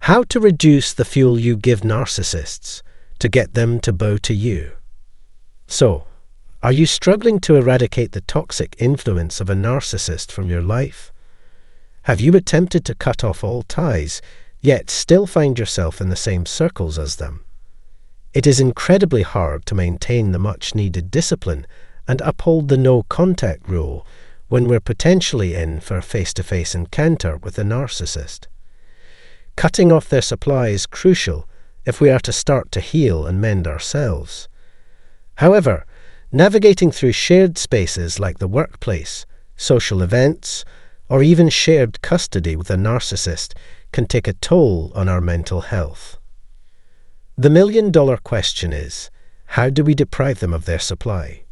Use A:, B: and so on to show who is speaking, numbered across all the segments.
A: How to reduce the fuel you give narcissists to get them to bow to you. So, are you struggling to eradicate the toxic influence of a narcissist from your life? Have you attempted to cut off all ties, yet still find yourself in the same circles as them? It is incredibly hard to maintain the much-needed discipline and uphold the no-contact rule when we're potentially in for a face-to-face encounter with a narcissist. Cutting off their supply is crucial if we are to start to heal and mend ourselves. However, navigating through shared spaces like the workplace, social events, or even shared custody with a narcissist can take a toll on our mental health. The million-dollar question is, how do we deprive them of their supply?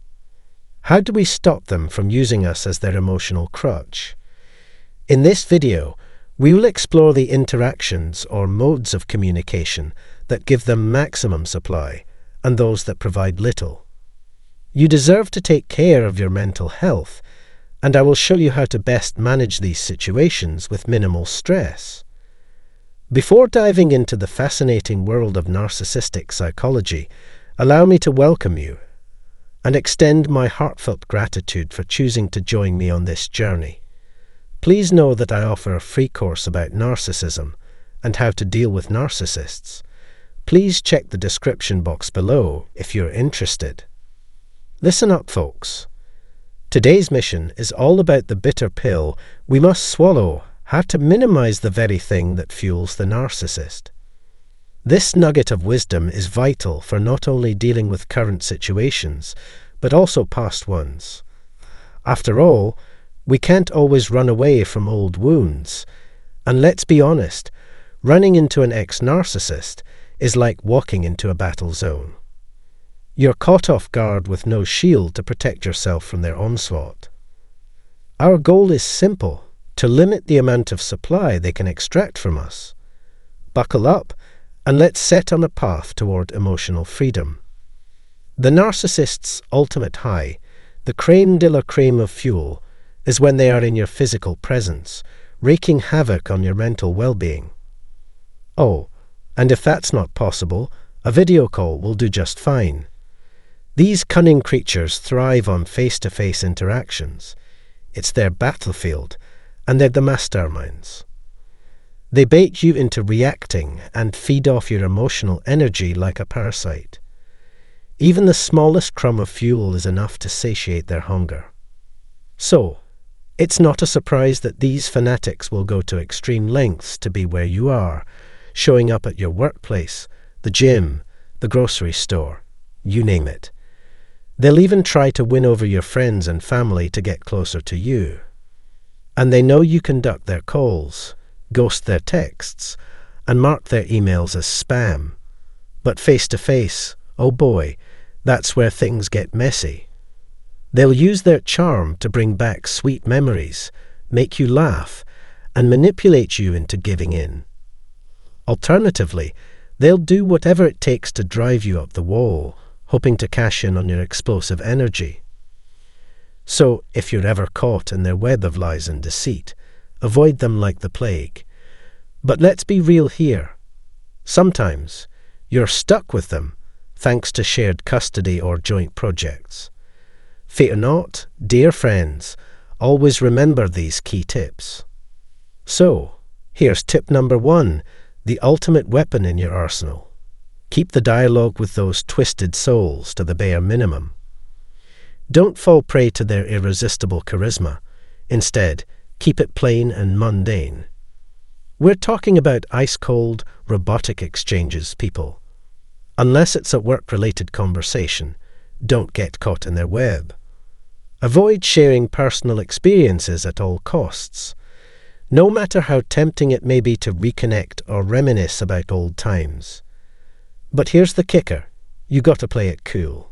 A: How do we stop them from using us as their emotional crutch? In this video, we will explore the interactions or modes of communication that give them maximum supply and those that provide little. You deserve to take care of your mental health, and I will show you how to best manage these situations with minimal stress. Before diving into the fascinating world of narcissistic psychology, allow me to welcome you and extend my heartfelt gratitude for choosing to join me on this journey. Please know that I offer a free course about narcissism and how to deal with narcissists. Please check the description box below if you're interested. Listen up, folks. Today's mission is all about the bitter pill we must swallow, how to minimize the very thing that fuels the narcissist. This nugget of wisdom is vital for not only dealing with current situations, but also past ones. After all, we can't always run away from old wounds. And let's be honest, running into an ex-narcissist is like walking into a battle zone. You're caught off guard with no shield to protect yourself from their onslaught. Our goal is simple: to limit the amount of supply they can extract from us. Buckle up, and let's set on a path toward emotional freedom. The narcissist's ultimate high, the crème de la crème of fuel, is when they are in your physical presence, wreaking havoc on your mental well-being. Oh, and if that's not possible, a video call will do just fine. These cunning creatures thrive on face-to-face interactions. It's their battlefield, and they're the masterminds. They bait you into reacting and feed off your emotional energy like a parasite. Even the smallest crumb of fuel is enough to satiate their hunger. So, it's not a surprise that these fanatics will go to extreme lengths to be where you are, showing up at your workplace, the gym, the grocery store, you name it. They'll even try to win over your friends and family to get closer to you. And they know you can duck their calls, ghost their texts, and mark their emails as spam. But face-to-face, oh boy, that's where things get messy. They'll use their charm to bring back sweet memories, make you laugh, and manipulate you into giving in. Alternatively, they'll do whatever it takes to drive you up the wall, hoping to cash in on your explosive energy. So, if you're ever caught in their web of lies and deceit, avoid them like the plague. But let's be real here. Sometimes, you're stuck with them, thanks to shared custody or joint projects. Fear not, dear friends, always remember these key tips. So, here's tip number 1, the ultimate weapon in your arsenal. Keep the dialogue with those twisted souls to the bare minimum. Don't fall prey to their irresistible charisma. Instead, keep it plain and mundane. We're talking about ice-cold, robotic exchanges, people. Unless it's a work-related conversation, don't get caught in their web. Avoid sharing personal experiences at all costs. No matter how tempting it may be to reconnect or reminisce about old times. But here's the kicker, you got to play it cool.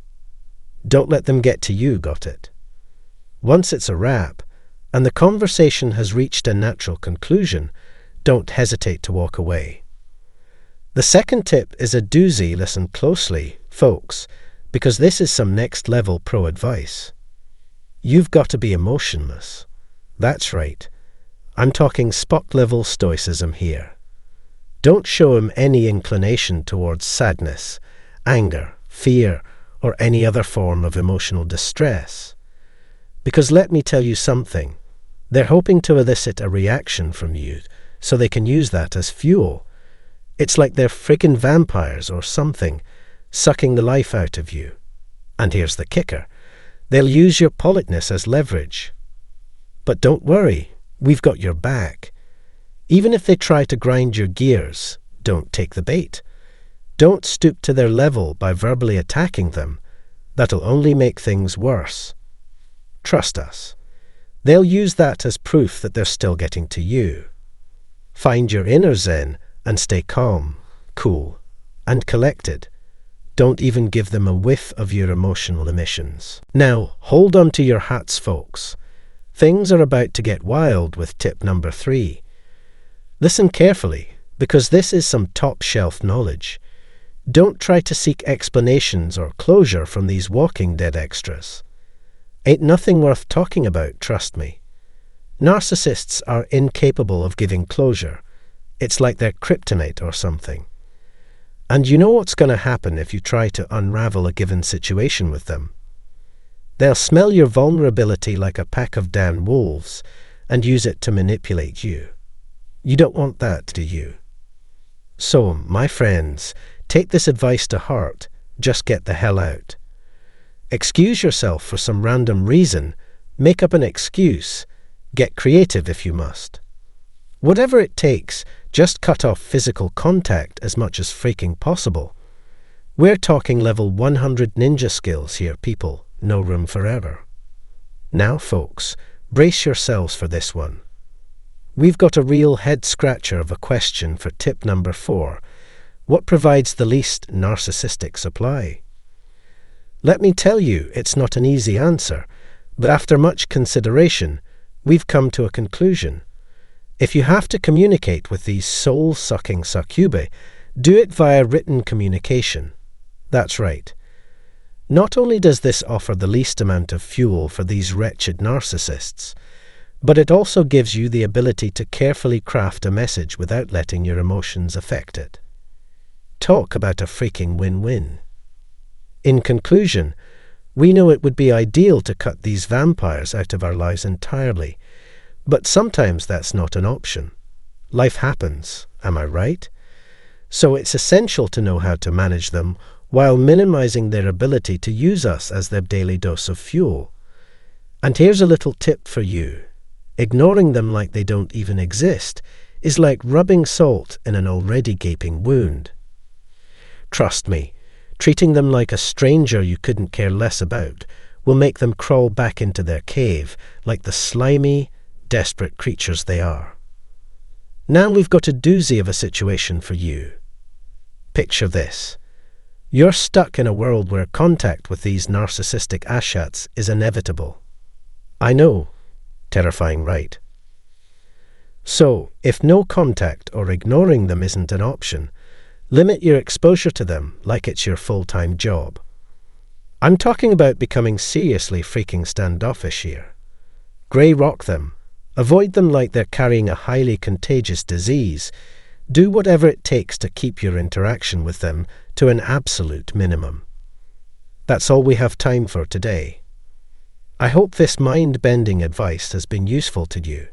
A: Don't let them get to you, got it? Once it's a wrap, and the conversation has reached a natural conclusion, don't hesitate to walk away. The second tip is a doozy. Listen closely, folks, because this is some next-level pro advice. You've got to be emotionless. That's right. I'm talking spot-level stoicism here. Don't show him any inclination towards sadness, anger, fear, or any other form of emotional distress. Because let me tell you something, they're hoping to elicit a reaction from you so they can use that as fuel. It's like they're friggin' vampires or something, sucking the life out of you. And here's the kicker, they'll use your politeness as leverage. But don't worry, we've got your back. Even if they try to grind your gears, don't take the bait. Don't stoop to their level by verbally attacking them. That'll only make things worse. Trust us. They'll use that as proof that they're still getting to you. Find your inner zen and stay calm, cool, and collected. Don't even give them a whiff of your emotional emissions. Now, hold on to your hats, folks. Things are about to get wild with tip number 3. Listen carefully, because this is some top-shelf knowledge. Don't try to seek explanations or closure from these Walking Dead extras. Ain't nothing worth talking about, trust me. Narcissists are incapable of giving closure. It's like they're kryptonite or something. And you know what's going to happen if you try to unravel a given situation with them. They'll smell your vulnerability like a pack of damn wolves and use it to manipulate you. You don't want that, do you? So, my friends, take this advice to heart. Just get the hell out. Excuse yourself for some random reason. Make up an excuse. Get creative if you must. Whatever it takes, just cut off physical contact as much as freaking possible. We're talking level 100 ninja skills here, people. No room for error. Now, folks, brace yourselves for this one. We've got a real head-scratcher of a question for tip number 4. What provides the least narcissistic supply? Let me tell you, it's not an easy answer, but after much consideration, we've come to a conclusion. If you have to communicate with these soul-sucking succubi, do it via written communication. That's right. Not only does this offer the least amount of fuel for these wretched narcissists, but it also gives you the ability to carefully craft a message without letting your emotions affect it. Talk about a freaking win-win. In conclusion, we know it would be ideal to cut these vampires out of our lives entirely, but sometimes that's not an option. Life happens, am I right? So it's essential to know how to manage them while minimizing their ability to use us as their daily dose of fuel. And here's a little tip for you. Ignoring them like they don't even exist is like rubbing salt in an already gaping wound. Trust me, treating them like a stranger you couldn't care less about will make them crawl back into their cave like the slimy, desperate creatures they are. Now we've got a doozy of a situation for you. Picture this. You're stuck in a world where contact with these narcissistic ashats is inevitable. I know. Terrifying, right? So, if no contact or ignoring them isn't an option, limit your exposure to them like it's your full-time job. I'm talking about becoming seriously freaking standoffish here. Grey rock them. Avoid them like they're carrying a highly contagious disease. Do whatever it takes to keep your interaction with them to an absolute minimum. That's all we have time for today. I hope this mind-bending advice has been useful to you.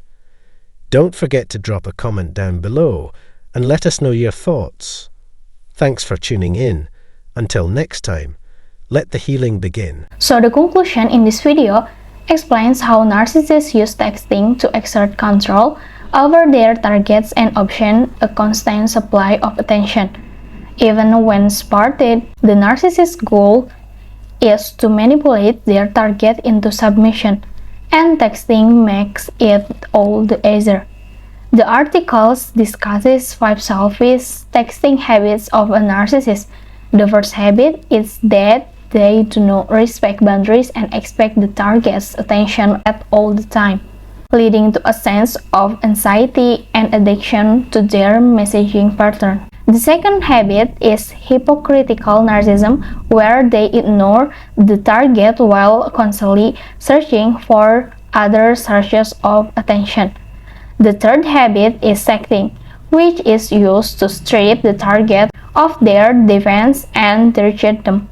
A: Don't forget to drop a comment down below and let us know your thoughts. Thanks for tuning in. Until next time, let the healing begin.
B: So the conclusion in this video explains how narcissists use texting to exert control over their targets and obtain a constant supply of attention. Even when spotted, the narcissist's goal is to manipulate their target into submission, and texting makes it all the easier. The article discusses 5 selfish texting habits of a narcissist. The first habit is that they do not respect boundaries and expect the target's attention at all the time, leading to a sense of anxiety and addiction to their messaging pattern. The second habit is hypocritical narcissism, where they ignore the target while constantly searching for other sources of attention. The third habit is sexting, which is used to strip the target of their defense and reject them,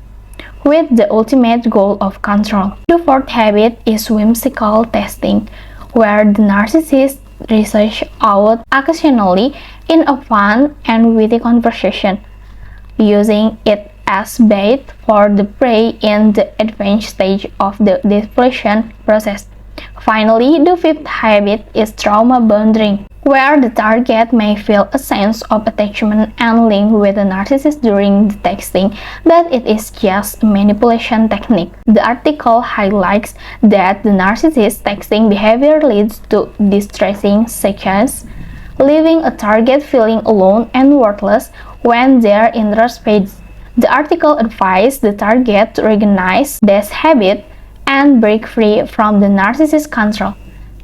B: with the ultimate goal of control. The fourth habit is whimsical testing, where the narcissist research out occasionally in a fun and witty conversation, using it as bait for the prey in the advanced stage of the depletion process. Finally, the fifth habit is trauma bonding, where the target may feel a sense of attachment and link with the narcissist during the texting, but it is just a manipulation technique. The article highlights that the narcissist texting behavior leads to distressing, such as leaving a target feeling alone and worthless when their interest fades. The article advised the target to recognize this habit and break free from the narcissist control.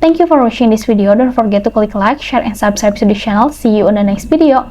B: Thank you for watching this video. Don't forget to click like, share, and subscribe to the channel. See you on the next video.